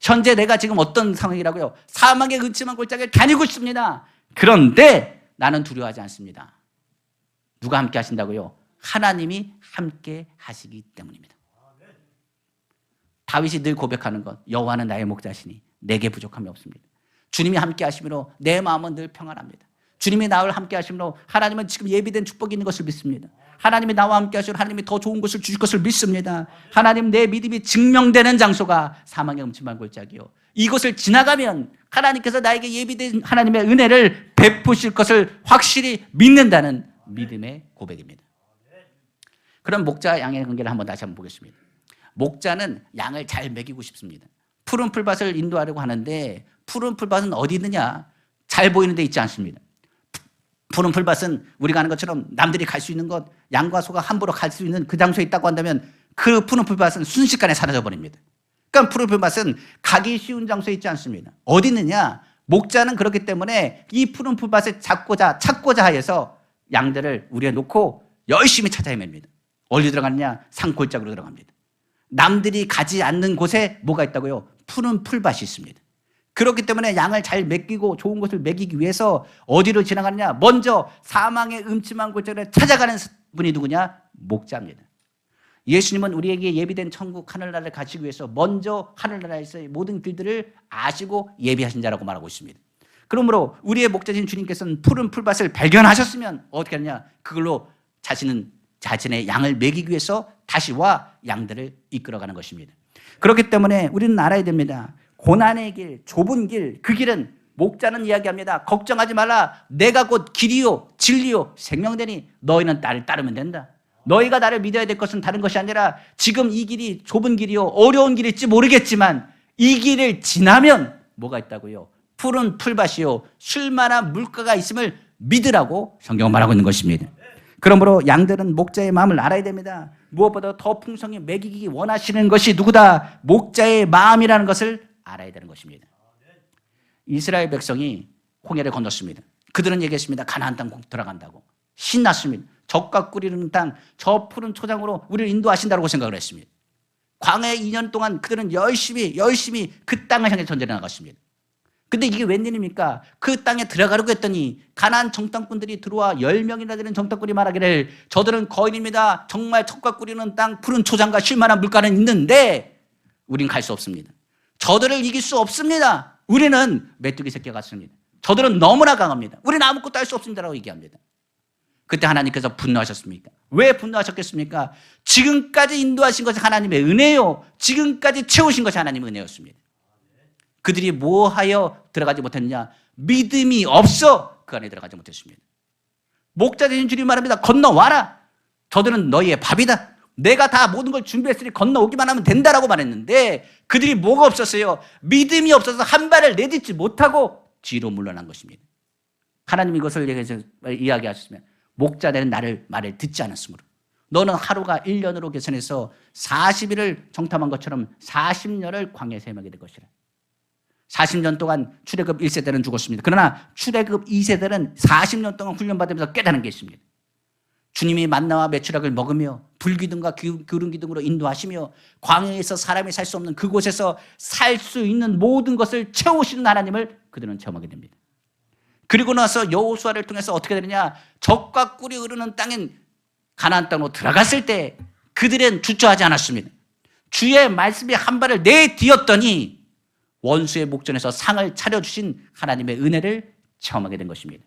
현재 내가 지금 어떤 상황이라고요? 사망의 음침한 골짜기를 다니고 있습니다. 그런데 나는 두려워하지 않습니다. 누가 함께 하신다고요? 하나님이 함께 하시기 때문입니다. 다윗이 늘 고백하는 것, 여호와는 나의 목자시니 내게 부족함이 없습니다. 주님이 함께 하심으로 내 마음은 늘 평안합니다. 주님이 나를 함께 하심으로 하나님은 지금 예비된 축복이 있는 것을 믿습니다. 하나님이 나와 함께 하시고 하나님이 더 좋은 것을 주실 것을 믿습니다. 하나님 내 믿음이 증명되는 장소가 사망의 음침한 골짜기요. 이곳을 지나가면 하나님께서 나에게 예비된 하나님의 은혜를 베푸실 것을 확실히 믿는다는 믿음의 고백입니다. 그럼 목자와 양의 관계를 다시 한번 보겠습니다. 목자는 양을 잘 먹이고 싶습니다. 푸른 풀밭을 인도하려고 하는데 푸른 풀밭은 어디 있느냐? 잘 보이는 데 있지 않습니다. 푸른 풀밭은 우리가 아는 것처럼 남들이 갈 수 있는 것, 양과 소가 함부로 갈 수 있는 그 장소에 있다고 한다면 그 푸른 풀밭은 순식간에 사라져 버립니다. 그러니까 푸른 풀밭은 가기 쉬운 장소에 있지 않습니다. 어디 있느냐? 목자는 그렇기 때문에 이 푸른 풀밭을 찾고자 하여서 양들을 우리에 놓고 열심히 찾아 헤맵니다. 어디 들어갔냐? 산골짜기로 들어갑니다. 남들이 가지 않는 곳에 뭐가 있다고요? 푸른 풀밭이 있습니다. 그렇기 때문에 양을 잘 먹이고 좋은 것을 먹이기 위해서 어디로 지나가느냐? 먼저 사망의 음침한 골짜기를 찾아가는 분이 누구냐? 목자입니다. 예수님은 우리에게 예비된 천국 하늘나라를 가시기 위해서 먼저 하늘나라에서의 모든 길들을 아시고 예비하신 자라고 말하고 있습니다. 그러므로 우리의 목자신 주님께서는 푸른 풀밭을 발견하셨으면 어떻게 하느냐? 그걸로 자신의 양을 먹이기 위해서 다시 와 양들을 이끌어가는 것입니다. 그렇기 때문에 우리는 알아야 됩니다. 고난의 길, 좁은 길, 그 길은 목자는 이야기합니다. 걱정하지 말라. 내가 곧 길이요 진리요 생명되니 너희는 나를 따르면 된다. 너희가 나를 믿어야 될 것은 다른 것이 아니라 지금 이 길이 좁은 길이요 어려운 길일지 모르겠지만 이 길을 지나면 뭐가 있다고요? 푸른 풀밭이요 쉴만한 물가가 있음을 믿으라고 성경은 말하고 있는 것입니다. 그러므로 양들은 목자의 마음을 알아야 됩니다. 무엇보다 더 풍성히 먹이기 원하시는 것이 누구다? 목자의 마음이라는 것을 알아야 되는 것입니다. 이스라엘 백성이 홍해를 건넜습니다. 그들은 얘기했습니다. 가나안 땅 들어간다고. 신났습니다. 젖과 꿀 흐르는 땅, 저 푸른 초장으로 우리를 인도하신다고 생각을 했습니다. 광해 2년 동안 그들은 열심히 그 땅을 향해 전쟁에 나갔습니다. 근데 이게 웬일입니까? 그 땅에 들어가려고 했더니 가나안 정탐꾼들이 들어와 10명이나 되는 정탐꾼이 말하기를 저들은 거인입니다. 정말 젖과 꿀 흐르는 땅, 푸른 초장과 쉴만한 물가는 있는데 우린 갈 수 없습니다. 저들을 이길 수 없습니다. 우리는 메뚜기 새끼 같습니다. 저들은 너무나 강합니다. 우리는 아무것도 할 수 없습니다라고 얘기합니다. 그때 하나님께서 분노하셨습니까? 왜 분노하셨겠습니까? 지금까지 인도하신 것이 하나님의 은혜요. 지금까지 채우신 것이 하나님의 은혜였습니다. 그들이 뭐하여 들어가지 못했느냐? 믿음이 없어 그 안에 들어가지 못했습니다. 목자 되신 주님 말합니다. 건너와라. 저들은 너희의 밥이다. 내가 다 모든 걸 준비했으니 건너오기만 하면 된다라고 말했는데 그들이 뭐가 없었어요? 믿음이 없어서 한 발을 내딛지 못하고 뒤로 물러난 것입니다. 하나님이 이것을 이야기하셨으면 목자들은 나를 말을 듣지 않았으므로 너는 하루가 1년으로 계산해서 40일을 정탐한 것처럼 40년을 광야에서 헤매게 될 것이라. 40년 동안 출애굽 1세대는 죽었습니다. 그러나 출애굽 2세대는 40년 동안 훈련받으면서 깨달은 게 있습니다. 주님이 만나와 메추락을 먹으며 불기둥과 기름기둥으로 인도하시며 광야에서 사람이 살 수 없는 그곳에서 살 수 있는 모든 것을 채우시는 하나님을 그들은 체험하게 됩니다. 그리고 나서 여호수아를 통해서 어떻게 되느냐? 젖과 꿀이 흐르는 땅인 가나안 땅으로 들어갔을 때 그들은 주저하지 않았습니다. 주의 말씀이 한 발을 내디뎠더니 원수의 목전에서 상을 차려주신 하나님의 은혜를 체험하게 된 것입니다.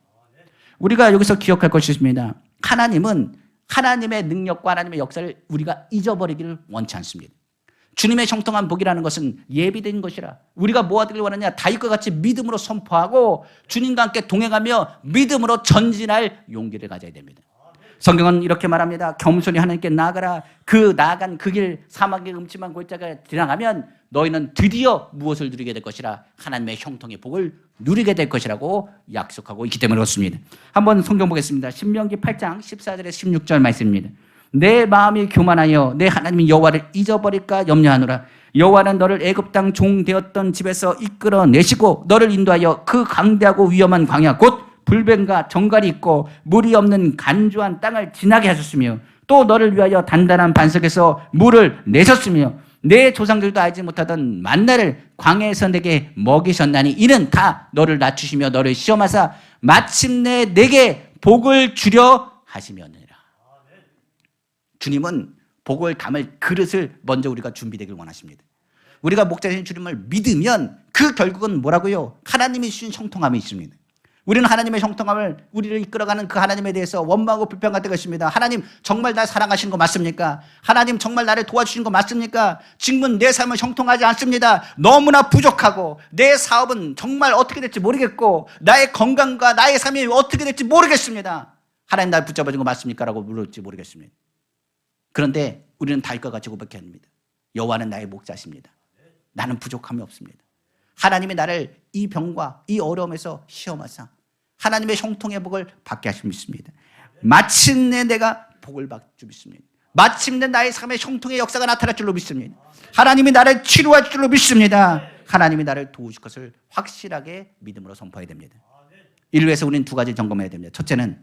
우리가 여기서 기억할 것이 있습니다. 하나님은 하나님의 능력과 하나님의 역사를 우리가 잊어버리기를 원치 않습니다. 주님의 형통한 복이라는 것은 예비된 것이라. 우리가 뭐 하기를 원하냐? 다윗과 같이 믿음으로 선포하고 주님과 함께 동행하며 믿음으로 전진할 용기를 가져야 됩니다. 성경은 이렇게 말합니다. 겸손히 하나님께 나아가라. 그 나아간 그 길 사막의 음침한 골짜기가 지나가면 너희는 드디어 무엇을 누리게 될 것이라? 하나님의 형통의 복을 누리게 될 것이라고 약속하고 있기 때문에 그렇습니다. 한번 성경 보겠습니다. 신명기 8장 14절에서 16절 말씀입니다. 내 마음이 교만하여 내 하나님 여호와를 잊어버릴까 염려하노라. 여호와는 너를 애굽 땅 종 되었던 집에서 이끌어내시고 너를 인도하여 그 강대하고 위험한 광야 곧 불뱀과 정갈이 있고 물이 없는 간주한 땅을 지나게 하셨으며 또 너를 위하여 단단한 반석에서 물을 내셨으며 내 조상들도 알지 못하던 만나를 광야에서 내게 먹이셨나니 이는 다 너를 낮추시며 너를 시험하사 마침내 내게 복을 주려 하시며니라. 주님은 복을 담을 그릇을 먼저 우리가 준비되길 원하십니다. 우리가 목자신 주님을 믿으면 그 결국은 뭐라고요? 하나님이 주신 형통함이 있습니다. 우리는 하나님의 형통함을 우리를 이끌어가는 그 하나님에 대해서 원망하고 불평할 때가 있습니다. 하나님 정말 날 사랑하시는 거 맞습니까? 하나님 정말 나를 도와주시는 거 맞습니까? 지금은 내 삶은 형통하지 않습니다. 너무나 부족하고 내 사업은 정말 어떻게 될지 모르겠고 나의 건강과 나의 삶이 어떻게 될지 모르겠습니다. 하나님 날 붙잡아준 거 맞습니까? 라고 물을지 모르겠습니다. 그런데 우리는 다윗과 같이 고백해야 합니다. 여호와는 나의 목자십니다. 나는 부족함이 없습니다. 하나님이 나를 이 병과 이 어려움에서 시험하사 하나님의 형통의 복을 받게 하실 믿습니다. 마침내 내가 복을 받을 줄 믿습니다. 마침내 나의 삶의 형통의 역사가 나타날 줄로 믿습니다. 하나님이 나를 치료할 줄로 믿습니다. 하나님이 나를 도우실 것을 확실하게 믿음으로 선포해야 됩니다. 이를 위해서 우리는 두 가지 점검해야 됩니다. 첫째는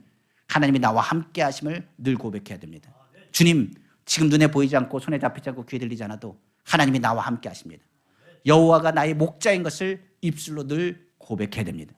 하나님이 나와 함께 하심을 늘 고백해야 됩니다. 주님, 지금 눈에 보이지 않고 손에 잡히지 않고 귀에 들리지 않아도 하나님이 나와 함께 하십니다. 여호와가 나의 목자인 것을 입술로 늘 고백해야 됩니다.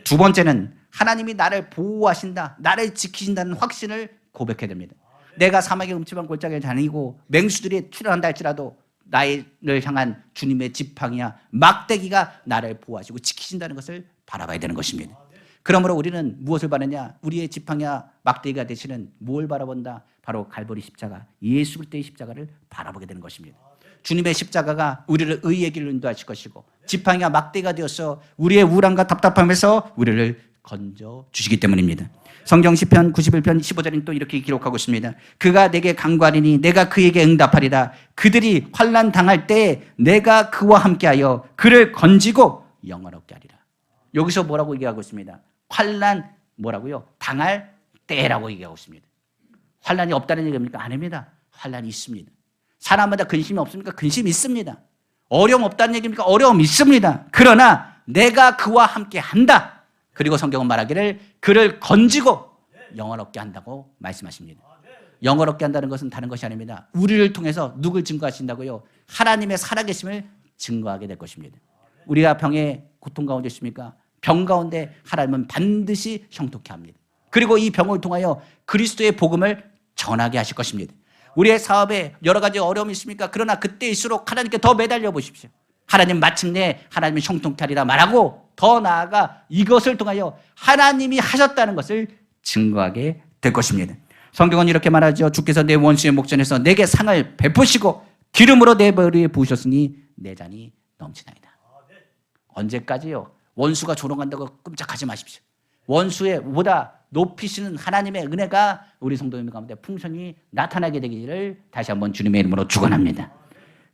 두 번째는 하나님이 나를 보호하신다, 나를 지키신다는 확신을 고백해야 됩니다. 내가 사막의 음침한 골짜기를 다니고 맹수들이 출현한다 할지라도 나를 향한 주님의 지팡이야 막대기가 나를 보호하시고 지키신다는 것을 바라봐야 되는 것입니다. 그러므로 우리는 무엇을 바라냐? 우리의 지팡이야 막대기가 되시는 뭘 바라본다? 바로 갈보리 십자가, 예수 그리스도의 십자가를 바라보게 되는 것입니다. 주님의 십자가가 우리를 의의 길로 인도하실 것이고 지팡이와 막대기가 되어서 우리의 우울함과 답답함에서 우리를 건져 주시기 때문입니다. 성경 시편 91편 15절은 또 이렇게 기록하고 있습니다. 그가 내게 간구하리니 내가 그에게 응답하리라. 그들이 환난 당할 때 내가 그와 함께하여 그를 건지고 영화롭게 하리라. 여기서 뭐라고 얘기하고 있습니다? 환난 뭐라고요? 당할 때라고 얘기하고 있습니다. 환난이 없다는 얘기입니까? 아닙니다. 환난이 있습니다. 사람마다 근심이 없습니까? 근심이 있습니다. 어려움 없다는 얘기입니까? 어려움 있습니다. 그러나 내가 그와 함께 한다. 그리고 성경은 말하기를 그를 건지고 영화롭게 한다고 말씀하십니다. 영화롭게 한다는 것은 다른 것이 아닙니다. 우리를 통해서 누굴 증거하신다고요? 하나님의 살아계심을 증거하게 될 것입니다. 우리가 병의 고통 가운데 있습니까? 병 가운데 하나님은 반드시 형통케 합니다. 그리고 이 병을 통하여 그리스도의 복음을 전하게 하실 것입니다. 우리의 사업에 여러 가지 어려움이 있습니까? 그러나 그때일수록 하나님께 더 매달려 보십시오. 하나님 마침내 하나님의 형통케 하리라 말하고 더 나아가 이것을 통하여 하나님이 하셨다는 것을 증거하게 될 것입니다. 성경은 이렇게 말하죠. 주께서 내 원수의 목전에서 내게 상을 베푸시고 기름으로 내 머리에 부으셨으니 내 잔이 넘치나이다. 언제까지요? 원수가 조롱한다고 끔찍하지 마십시오. 원수의 보다 높이시는 하나님의 은혜가 우리 성도님 가운데 풍성히 나타나게 되기를 다시 한번 주님의 이름으로 축원합니다.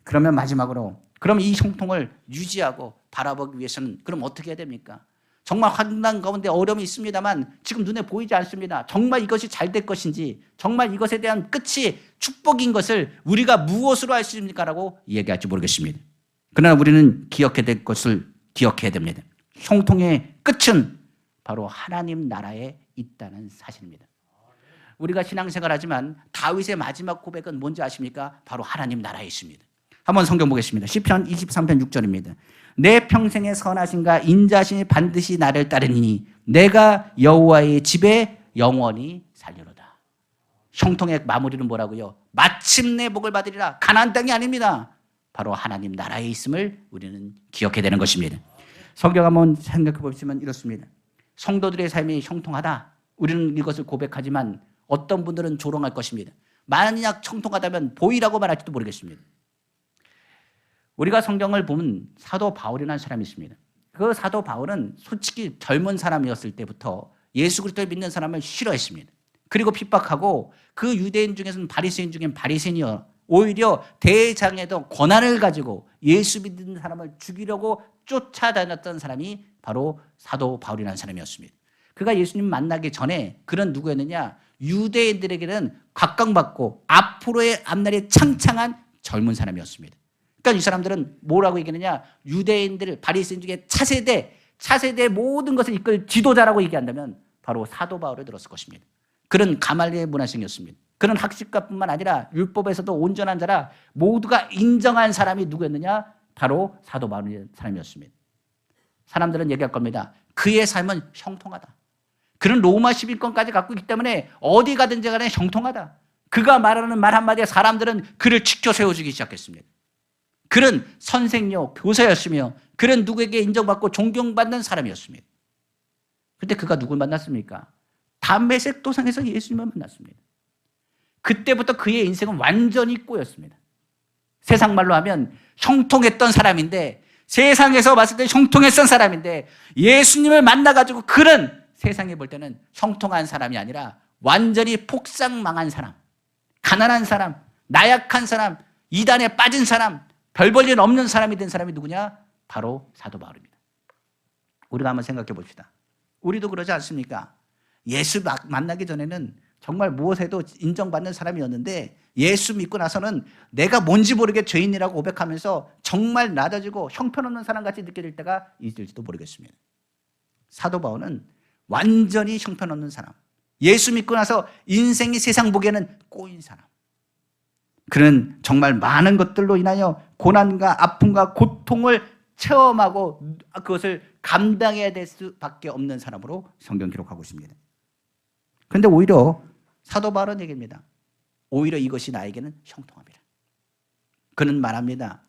그러면 마지막으로 그럼 이 형통을 유지하고 바라보기 위해서는 그럼 어떻게 해야 됩니까? 정말 환난 가운데 어려움이 있습니다만 지금 눈에 보이지 않습니다. 정말 이것이 잘 될 것인지 정말 이것에 대한 끝이 축복인 것을 우리가 무엇으로 알 수 있습니까? 얘기할지 모르겠습니다. 그러나 우리는 기억해야 될 것을 기억해야 됩니다. 형통의 끝은 바로 하나님 나라에 있다는 사실입니다. 우리가 신앙생활하지만 다윗의 마지막 고백은 뭔지 아십니까? 바로 하나님 나라에 있습니다. 한번 성경 보겠습니다. 시편 23편 6절입니다. 내 평생의 선하심과 인자심이 반드시 나를 따르니 내가 여호와의 집에 영원히 살리로다. 형통의 마무리는 뭐라고요? 마침내 복을 받으리라. 가나안 땅이 아닙니다. 바로 하나님 나라에 있음을 우리는 기억해야 되는 것입니다. 성경 한번 생각해 보시면 이렇습니다. 성도들의 삶이 형통하다. 우리는 이것을 고백하지만 어떤 분들은 조롱할 것입니다. 만약 형통하다면 보이라고 말할지도 모르겠습니다. 우리가 성경을 보면 사도 바울이라는 사람이 있습니다. 그 사도 바울은 솔직히 젊은 사람이었을 때부터 예수 그리스도를 믿는 사람을 싫어했습니다. 그리고 핍박하고 그 유대인 중에서는 바리새인 중엔 바리새인이요. 오히려 대장에도 권한을 가지고 예수 믿는 사람을 죽이려고 쫓아다녔던 사람이 바로 사도 바울이라는 사람이었습니다. 그가 예수님 만나기 전에 그런 누구였느냐? 유대인들에게는 각광받고 앞으로의 앞날이 창창한 젊은 사람이었습니다. 그러니까 이 사람들은 뭐라고 얘기하느냐? 유대인들, 바리새인 중에 차세대 모든 것을 이끌 지도자라고 얘기한다면 바로 사도 바울을 들었을 것입니다. 그런 가말리엘 문화생이었습니다. 그런 학식가뿐만 아니라 율법에서도 온전한 자라 모두가 인정한 사람이 누구였느냐? 바로 사도 바울이라는 사람이었습니다. 사람들은 얘기할 겁니다. 그의 삶은 형통하다. 그런 로마 시민권까지 갖고 있기 때문에 어디 가든지 간에 형통하다. 그가 말하는 말 한마디에 사람들은 그를 지켜 세워주기 시작했습니다. 그런 선생요, 교사였으며 그런 누구에게 인정받고 존경받는 사람이었습니다. 그런데 그가 누굴 만났습니까? 담메색 도상에서 예수님을 만났습니다. 그때부터 그의 인생은 완전히 꼬였습니다. 세상 말로 하면 형통했던 사람인데 세상에서 봤을 때 형통했던 사람인데 예수님을 만나가지고 그런 세상에 볼 때는 형통한 사람이 아니라 완전히 폭삭망한 사람, 가난한 사람, 나약한 사람, 이단에 빠진 사람, 별 볼 일 없는 사람이 된 사람이 누구냐? 바로 사도 바울입니다. 우리가 한번 생각해 봅시다. 우리도 그러지 않습니까? 예수 만나기 전에는 정말 무엇에도 인정받는 사람이었는데 예수 믿고 나서는 내가 뭔지 모르게 죄인이라고 고백하면서 정말 낮아지고 형편없는 사람같이 느껴질 때가 있을지도 모르겠습니다. 사도 바울은 완전히 형편없는 사람, 예수 믿고 나서 인생이 세상 보기에는 꼬인 사람, 그는 정말 많은 것들로 인하여 고난과 아픔과 고통을 체험하고 그것을 감당해야 될 수밖에 없는 사람으로 성경 기록하고 있습니다. 그런데 오히려 사도 바울은 얘기합니다. 오히려 이것이 나에게는 형통함이라. 그는 말합니다.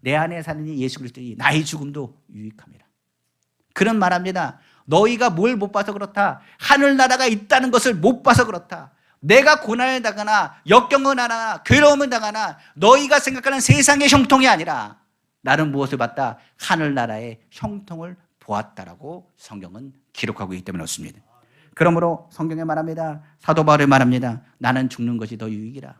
내 안에 사는 이 예수 그리스도이 나의 죽음도 유익함이라. 그는 말합니다. 너희가 뭘 못 봐서 그렇다. 하늘나라가 있다는 것을 못 봐서 그렇다. 내가 고난을 당하나 역경을 하나 괴로움을 당하나 너희가 생각하는 세상의 형통이 아니라 나는 무엇을 봤다? 하늘나라의 형통을 보았다라고 성경은 기록하고 있기 때문에 그렇습니다. 그러므로 성경에 말합니다. 사도 바울이 말합니다. 나는 죽는 것이 더 유익이라.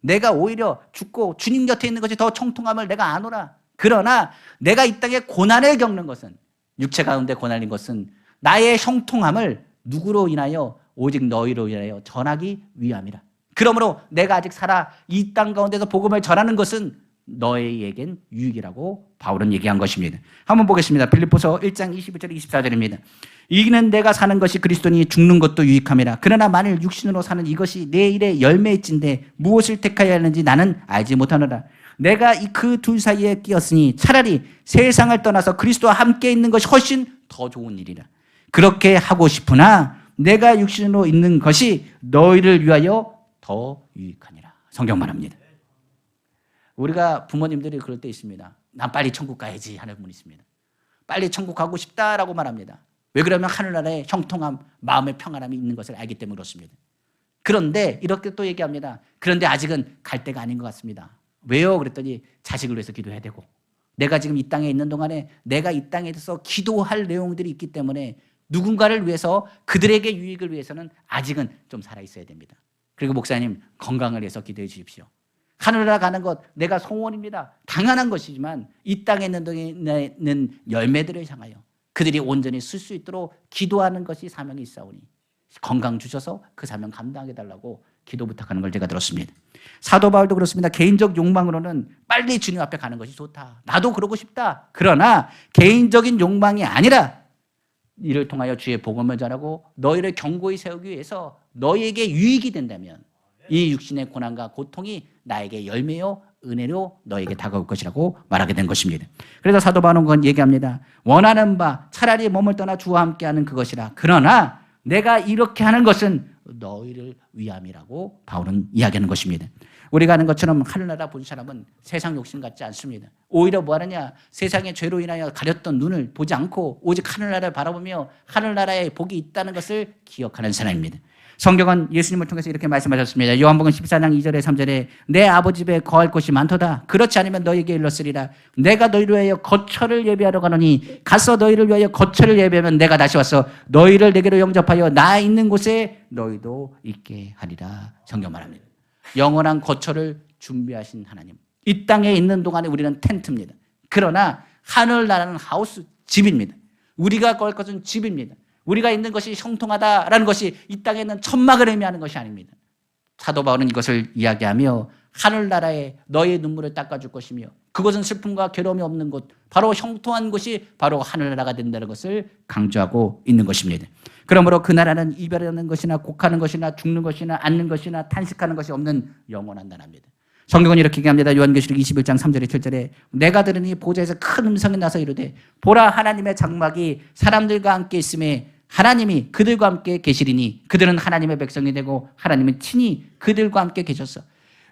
내가 오히려 죽고 주님 곁에 있는 것이 더 형통함을 내가 아노라. 그러나 내가 이 땅에 고난을 겪는 것은, 육체 가운데 고난인 것은 나의 형통함을 누구로 인하여? 오직 너희로 인하여 전하기 위함이라. 그러므로 내가 아직 살아 이 땅 가운데서 복음을 전하는 것은 너희에겐 유익이라고 바울은 얘기한 것입니다. 한번 보겠습니다. 필립보서 1장 21절 24절입니다. 이기는 내가 사는 것이 그리스도니 죽는 것도 유익함이라. 그러나 만일 육신으로 사는 이것이 내 일의 열매일진데 무엇을 택하여야 하는지 나는 알지 못하노라. 내가 그 둘 사이에 끼었으니 차라리 세상을 떠나서 그리스도와 함께 있는 것이 훨씬 더 좋은 일이라. 그렇게 하고 싶으나 내가 육신으로 있는 것이 너희를 위하여 더 유익하니라. 성경 말합니다. 우리가 부모님들이 그럴 때 있습니다. 난 빨리 천국 가야지 하는 분이 있습니다. 빨리 천국 가고 싶다라고 말합니다. 왜 그러면 하늘나라에 형통함, 마음의 평안함이 있는 것을 알기 때문에 그렇습니다. 그런데 이렇게 또 얘기합니다. 그런데 아직은 갈 때가 아닌 것 같습니다. 왜요? 그랬더니 자식을 위해서 기도해야 되고 내가 지금 이 땅에 있는 동안에 내가 이 땅에 대해서 기도할 내용들이 있기 때문에 누군가를 위해서 그들에게 유익을 위해서는 아직은 좀 살아있어야 됩니다. 그리고 목사님 건강을 위해서 기도해 주십시오. 하늘나라 가는 것 내가 소원입니다. 당연한 것이지만 이 땅에 있는 열매들을 향하여 그들이 온전히 쓸 수 있도록 기도하는 것이 사명이 있사오니 건강 주셔서 그 사명 감당해 달라고 기도 부탁하는 걸 제가 들었습니다. 사도 바울도 그렇습니다. 개인적 욕망으로는 빨리 주님 앞에 가는 것이 좋다. 나도 그러고 싶다. 그러나 개인적인 욕망이 아니라 이를 통하여 주의 복음을 전하고 너희를 견고히 세우기 위해서 너희에게 유익이 된다면 이 육신의 고난과 고통이 나에게 열매요 은혜로 너에게 다가올 것이라고 말하게 된 것입니다. 그래서 사도 바울은 그건 얘기합니다. 원하는 바 차라리 몸을 떠나 주와 함께하는 그것이라. 그러나 내가 이렇게 하는 것은 너희를 위함이라고 바울은 이야기하는 것입니다. 우리가 아는 것처럼 하늘나라 본 사람은 세상 욕심 같지 않습니다. 오히려 뭐 하느냐? 세상의 죄로 인하여 가렸던 눈을 보지 않고 오직 하늘나라를 바라보며 하늘나라에 복이 있다는 것을 기억하는 사람입니다. 성경은 예수님을 통해서 이렇게 말씀하셨습니다. 요한복음 14장 2절에 3절에 내 아버지 집에 거할 곳이 많도다. 그렇지 않으면 너희에게 일렀으리라. 내가 너희를 위하여 거처를 예비하러 가노니 가서 너희를 위하여 거처를 예비하면 내가 다시 와서 너희를 내게로 영접하여 나 있는 곳에 너희도 있게 하리라. 성경 말합니다. 영원한 거처를 준비하신 하나님. 이 땅에 있는 동안에 우리는 텐트입니다. 그러나 하늘나라는 하우스, 집입니다. 우리가 거할 것은 집입니다. 우리가 있는 것이 형통하다라는 것이 이 땅에 있는 천막을 의미하는 것이 아닙니다. 사도 바울은 이것을 이야기하며 하늘나라에 너의 눈물을 닦아줄 것이며 그것은 슬픔과 괴로움이 없는 곳, 바로 형통한 곳이 바로 하늘나라가 된다는 것을 강조하고 있는 것입니다. 그러므로 그 나라는 이별하는 것이나 곡하는 것이나 죽는 것이나 앉는 것이나 탄식하는 것이 없는 영원한 나라입니다. 성경은 이렇게 얘기합니다. 요한계시록 21장 3절에 7절에 내가 들으니 보좌에서 큰 음성이 나서 이르되 보라 하나님의 장막이 사람들과 함께 있음에 하나님이 그들과 함께 계시리니 그들은 하나님의 백성이 되고 하나님은 친히 그들과 함께 계셨어.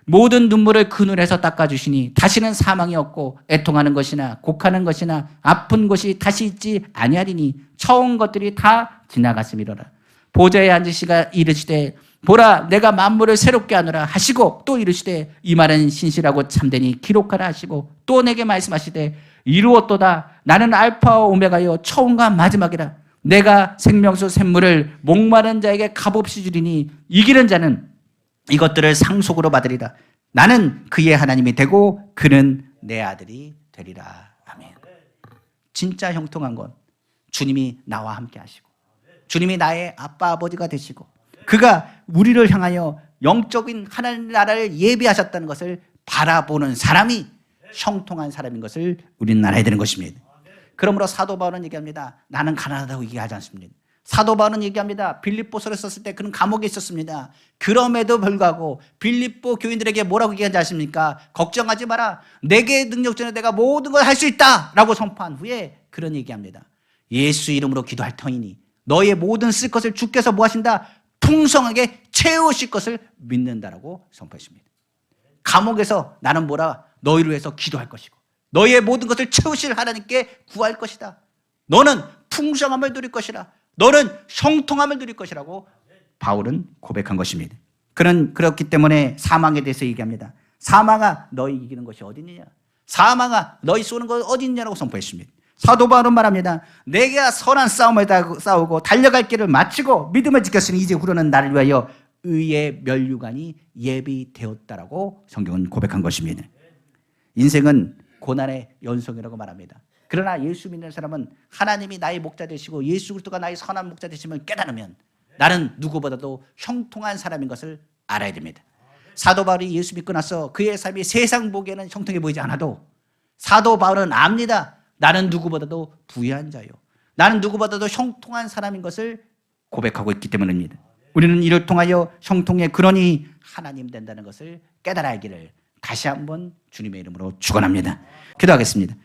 모든 눈물을 그 눈에서 닦아주시니 다시는 사망이 없고 애통하는 것이나 곡하는 것이나 아픈 것이 다시 있지 아니하리니 처음 것들이 다 지나갔음이로라. 보좌에 앉으시가 이르시되 보라 내가 만물을 새롭게 하노라 하시고 또 이르시되 이 말은 신실하고 참되니 기록하라 하시고 또 내게 말씀하시되 이루었도다. 나는 알파와 오메가요 처음과 마지막이라. 내가 생명수 샘물을 목마른 자에게 값없이 주리니 이기는 자는 이것들을 상속으로 받으리라. 나는 그의 하나님이 되고 그는 내 아들이 되리라. 아멘. 진짜 형통한 건 주님이 나와 함께 하시고 주님이 나의 아빠 아버지가 되시고 그가 우리를 향하여 영적인 하나님 나라를 예비하셨다는 것을 바라보는 사람이 형통한 사람인 것을 우리는 알아야 되는 것입니다. 그러므로 사도 바울은 얘기합니다. 나는 가난하다고 얘기하지 않습니다. 사도 바울은 얘기합니다. 빌립보서를 썼을 때 그는 감옥에 있었습니다. 그럼에도 불구하고 빌립보 교인들에게 뭐라고 얘기하지 않습니까? 걱정하지 마라. 내게 능력 전에 내가 모든 걸 할 수 있다 라고 선포한 후에 그런 얘기합니다. 예수 이름으로 기도할 터이니 너의 모든 쓸 것을 주께서 뭐 하신다? 풍성하게 채우실 것을 믿는다라고 선포했습니다. 감옥에서 나는 뭐라? 너희를 위해서 기도할 것이고 너희의 모든 것을 채우실 하나님께 구할 것이다. 너는 풍성함을 누릴 것이라. 너는 형통함을 누릴 것이라고 바울은 고백한 것입니다. 그는 그렇기 때문에 사망에 대해서 얘기합니다. 사망아 너희 이기는 것이 어디 있느냐? 사망아 너희 쏘는 것 어디 있냐라고 선포했습니다. 사도 바울은 말합니다. 내가 선한 싸움을 싸우고 달려갈 길을 마치고 믿음을 지켰으니 이제 후로는 나를 위하여 의의 면류관이 예비되었다라고 성경은 고백한 것입니다. 인생은 고난의 연속이라고 말합니다. 그러나 예수 믿는 사람은 하나님이 나의 목자 되시고 예수 그리스도가 나의 선한 목자 되심을 깨달으면 나는 누구보다도 형통한 사람인 것을 알아야 됩니다. 사도 바울이 예수 믿고 나서 그의 삶이 세상 보기에는 형통해 보이지 않아도 사도 바울은 압니다. 나는 누구보다도 부유한 자요. 나는 누구보다도 형통한 사람인 것을 고백하고 있기 때문입니다. 우리는 이를 통하여 형통의 근원이 하나님 된다는 것을 깨달아야 하기를 다시 한번 주님의 이름으로 축원합니다. 기도하겠습니다.